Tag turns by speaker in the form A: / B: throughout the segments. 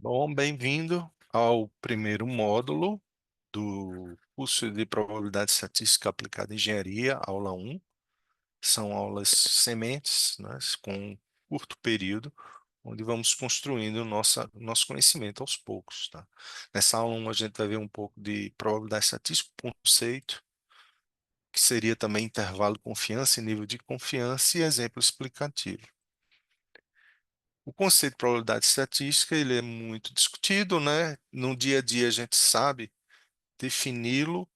A: Bom, bem-vindo ao primeiro módulo do curso de Probabilidade Estatística Aplicada em Engenharia, aula 1. São aulas sementes, né, com curto período, onde vamos construindo nosso conhecimento aos poucos, tá? Nessa aula 1 a gente vai ver um pouco de probabilidade estatística, conceito, que seria também intervalo de confiança e nível de confiança e exemplo explicativo. O conceito de probabilidade estatística, ele é muito discutido, né? No dia a dia a gente sabe defini-lo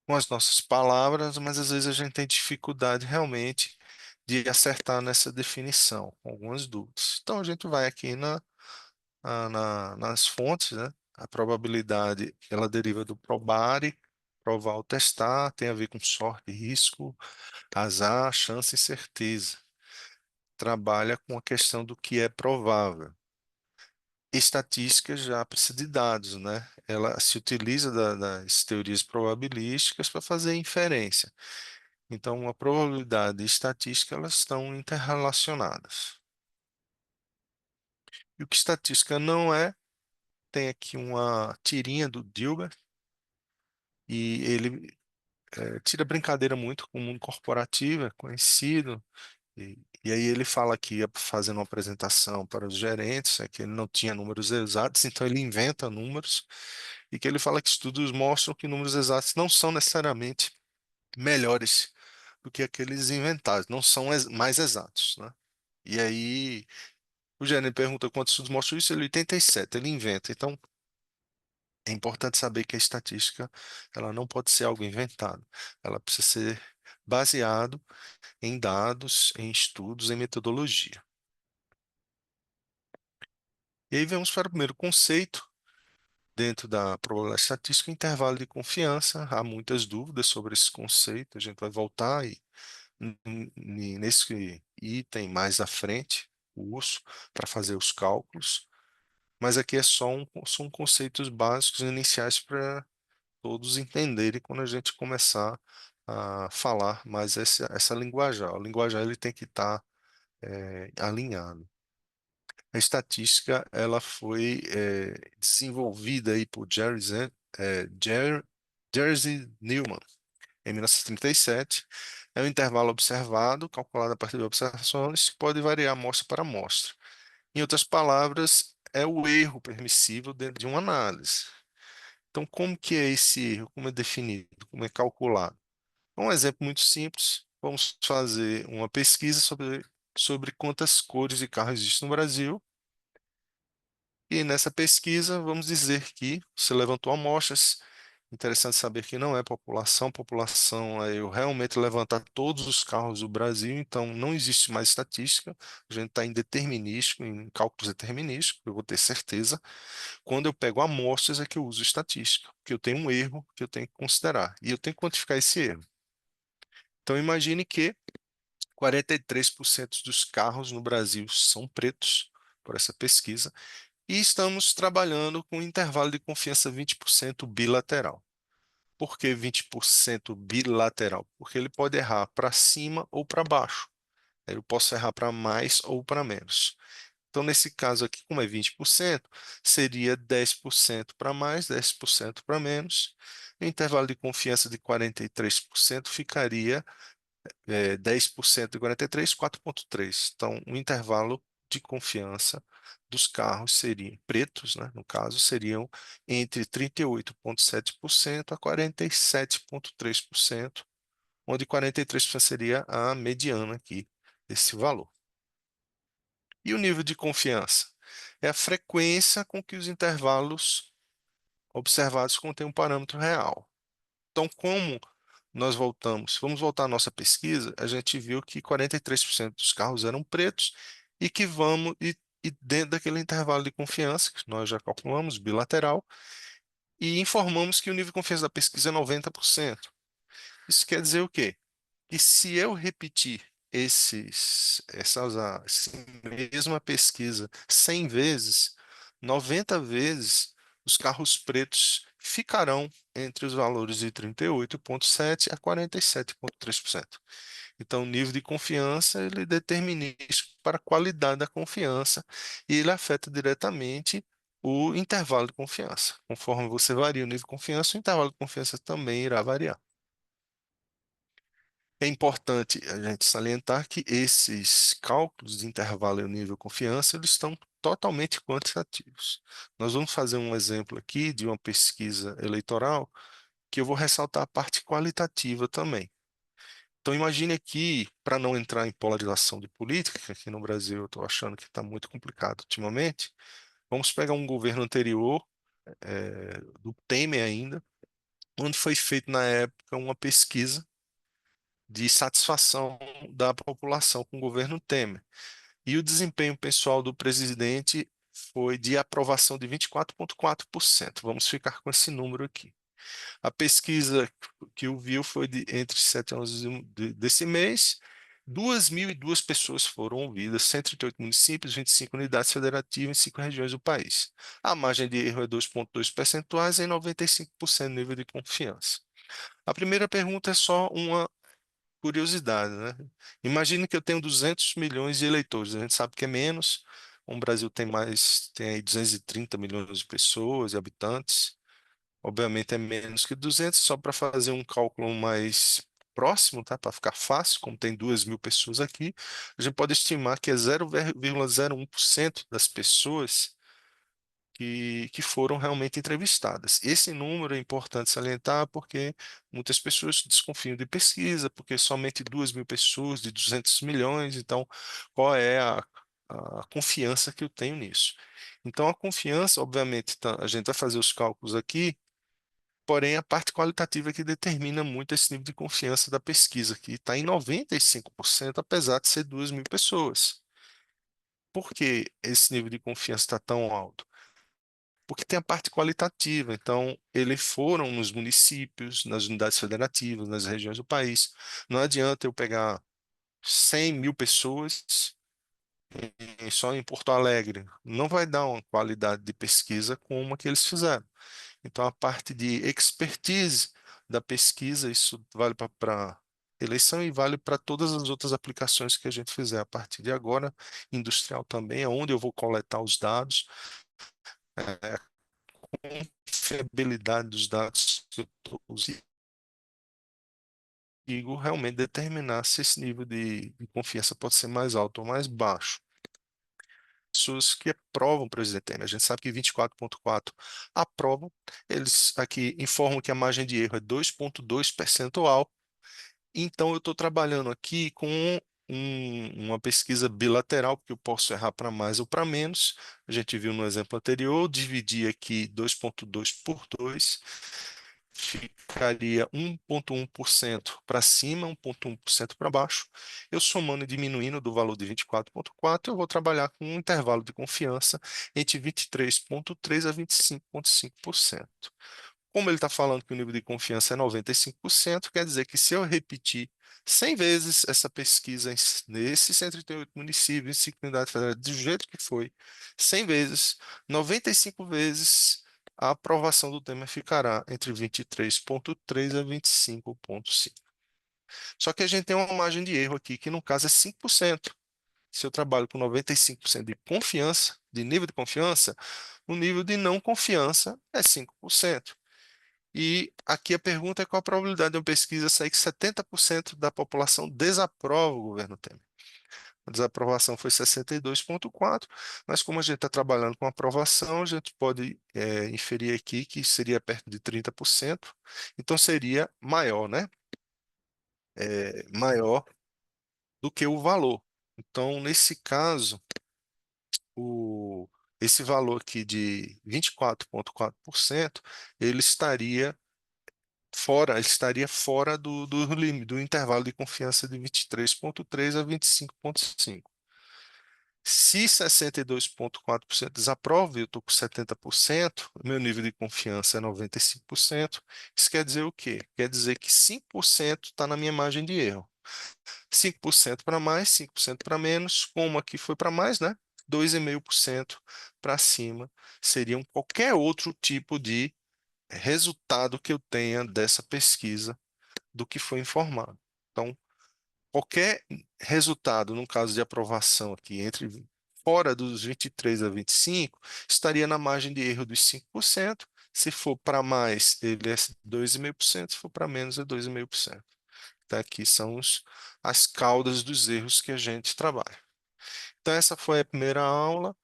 A: com as nossas palavras, mas às vezes a gente tem dificuldade realmente de acertar nessa definição, com algumas dúvidas. Então a gente vai aqui nas fontes, né? A probabilidade, ela deriva do probare, provar ou testar, tem a ver com sorte, risco, azar, chance e certeza. Trabalha com a questão do que é provável. Estatística já precisa de dados, né? Ela se utiliza das teorias probabilísticas para fazer inferência. Então, a probabilidade e estatística elas estão interrelacionadas. E o que estatística não é, tem aqui uma tirinha do Dilbert, e ele tira brincadeira muito com o mundo corporativo, é conhecido. E aí ele fala que ia fazendo uma apresentação para os gerentes, que ele não tinha números exatos, então ele inventa números, e que ele fala que estudos mostram que números exatos não são necessariamente melhores do que aqueles inventados, não são mais exatos, né? E aí o gerente pergunta quantos estudos mostram isso, ele 87, ele inventa. Então é importante saber que a estatística ela não pode ser algo inventado, ela precisa ser baseado em dados, em estudos, em metodologia. E aí vamos para o primeiro conceito, dentro da probabilidade estatística, intervalo de confiança. Há muitas dúvidas sobre esse conceito, a gente vai voltar nesse item mais à frente, o uso para fazer os cálculos, mas aqui são conceitos básicos iniciais para todos entenderem quando a gente começar a falar mais essa linguajar. O linguajar ele tem que estar alinhado. A estatística ela foi desenvolvida aí por Jerzy Newman em 1937. É um intervalo observado, calculado a partir de observações, que pode variar amostra para amostra. Em outras palavras, é o erro permissível dentro de uma análise. Então, como que é esse erro? Como é definido? Como é calculado? Um exemplo muito simples. Vamos fazer uma pesquisa sobre quantas cores de carro existem no Brasil. E nessa pesquisa, vamos dizer que você levantou amostras. Interessante saber que não é população. População é eu realmente levantar todos os carros do Brasil, então não existe mais estatística. A gente está em determinístico, em cálculos determinísticos, eu vou ter certeza. Quando eu pego amostras é que eu uso estatística, porque eu tenho um erro que eu tenho que considerar. E eu tenho que quantificar esse erro. Então imagine que 43% dos carros no Brasil são pretos, por essa pesquisa, e estamos trabalhando com um intervalo de confiança 20% bilateral. Por que 20% bilateral? Porque ele pode errar para cima ou para baixo. Eu posso errar para mais ou para menos. Então, nesse caso aqui, como é 20%, seria 10% para mais, 10% para menos. O intervalo de confiança de 43% ficaria 10% de 43, 4,3. Então, o intervalo de confiança dos carros seriam pretos, né, no caso, seriam entre 38,7% a 47,3%, onde 43% seria a mediana aqui desse valor. E o nível de confiança? É a frequência com que os intervalos observados contêm um parâmetro real. Então, como vamos voltar à nossa pesquisa, a gente viu que 43% dos carros eram pretos e que e dentro daquele intervalo de confiança, que nós já calculamos, bilateral, e informamos que o nível de confiança da pesquisa é 90%. Isso quer dizer o quê? Que se eu repetir essa mesma pesquisa 100 vezes, 90 vezes, os carros pretos ficarão entre os valores de 38,7% a 47,3%. Então, o nível de confiança ele é determinístico para a qualidade da confiança e ele afeta diretamente o intervalo de confiança. Conforme você varia o nível de confiança, o intervalo de confiança também irá variar. É importante a gente salientar que esses cálculos de intervalo e o nível de confiança, eles estão totalmente quantitativos. Nós vamos fazer um exemplo aqui de uma pesquisa eleitoral que eu vou ressaltar a parte qualitativa também. Então, imagine aqui, para não entrar em polarização de política, que aqui no Brasil eu estou achando que está muito complicado ultimamente, vamos pegar um governo anterior, do Temer ainda, onde foi feita na época uma pesquisa de satisfação da população com o governo Temer. E o desempenho pessoal do presidente foi de aprovação de 24,4%. Vamos ficar com esse número aqui. A pesquisa que o viu foi entre 7 e 11 desse mês. 2.002 pessoas foram ouvidas, 138 municípios, 25 unidades federativas em 5 regiões do país. A margem de erro é 2,2 percentuais em 95% nível de confiança. A primeira pergunta é só uma curiosidade, né? Imagine que eu tenho 200 milhões de eleitores, a gente sabe que é menos, o Brasil tem mais, tem aí 230 milhões de pessoas e habitantes, obviamente é menos que 200, só para fazer um cálculo mais próximo, tá? Para ficar fácil, como tem 2.000 pessoas aqui, a gente pode estimar que é 0,01% das pessoas que foram realmente entrevistadas. Esse número é importante salientar porque muitas pessoas desconfiam de pesquisa, porque somente 2.000 pessoas de 200 milhões, então qual é a confiança que eu tenho nisso? Então a confiança, obviamente, a gente vai fazer os cálculos aqui, porém a parte qualitativa é que determina muito esse nível de confiança da pesquisa, que está em 95%, apesar de ser 2.000 pessoas. Por que esse nível de confiança está tão alto? Porque tem a parte qualitativa. Então, eles foram nos municípios, nas unidades federativas, nas regiões do país. Não adianta eu pegar 100.000 pessoas só em Porto Alegre. Não vai dar uma qualidade de pesquisa como a que eles fizeram. Então, a parte de expertise da pesquisa, isso vale para eleição e vale para todas as outras aplicações que a gente fizer a partir de agora, industrial também, é onde eu vou coletar os dados, confiabilidade dos dados que eu estou usando, realmente determinar se esse nível de confiança pode ser mais alto ou mais baixo. Pessoas que aprovam o presidente Temer, a gente sabe que 24,4% aprovam, eles aqui informam que a margem de erro é 2,2 percentual, então eu estou trabalhando aqui com uma pesquisa bilateral, porque eu posso errar para mais ou para menos. A gente viu no exemplo anterior, dividi aqui 2,2 por 2, ficaria 1,1% para cima, 1,1% para baixo. Eu somando e diminuindo do valor de 24,4, eu vou trabalhar com um intervalo de confiança entre 23,3% a 25,5%. Como ele está falando que o nível de confiança é 95%, quer dizer que se eu repetir 100 vezes essa pesquisa nesses 138 municípios, em 5 unidades federais, do jeito que foi, 100 vezes, 95 vezes, a aprovação do tema ficará entre 23,3 a 25,5. Só que a gente tem uma margem de erro aqui, que no caso é 5%. Se eu trabalho com 95% de confiança, de nível de confiança, o nível de não confiança é 5%. E aqui a pergunta é qual a probabilidade de uma pesquisa sair que 70% da população desaprova o governo Temer. A desaprovação foi 62,4%, mas como a gente está trabalhando com aprovação, a gente pode inferir aqui que seria perto de 30%, então seria maior, né? Maior do que o valor. Então, nesse caso, o, esse valor aqui de 24,4%, ele estaria fora do intervalo de confiança de 23,3 a 25,5. Se 62,4% desaprova e eu estou com 70%, meu nível de confiança é 95%. Isso quer dizer o quê? Quer dizer que 5% está na minha margem de erro. 5% para mais, 5% para menos, como aqui foi para mais, né? 2,5% para cima seriam qualquer outro tipo de resultado que eu tenha dessa pesquisa do que foi informado. Então, qualquer resultado, no caso de aprovação aqui, entre fora dos 23 a 25, estaria na margem de erro dos 5%. Se for para mais, ele é 2,5%. Se for para menos, é 2,5%. Então, aqui são as caudas dos erros que a gente trabalha. Então, essa foi a primeira aula.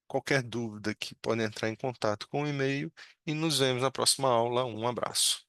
A: Qualquer dúvida que pode entrar em contato com o e-mail e nos vemos na próxima aula. Um abraço.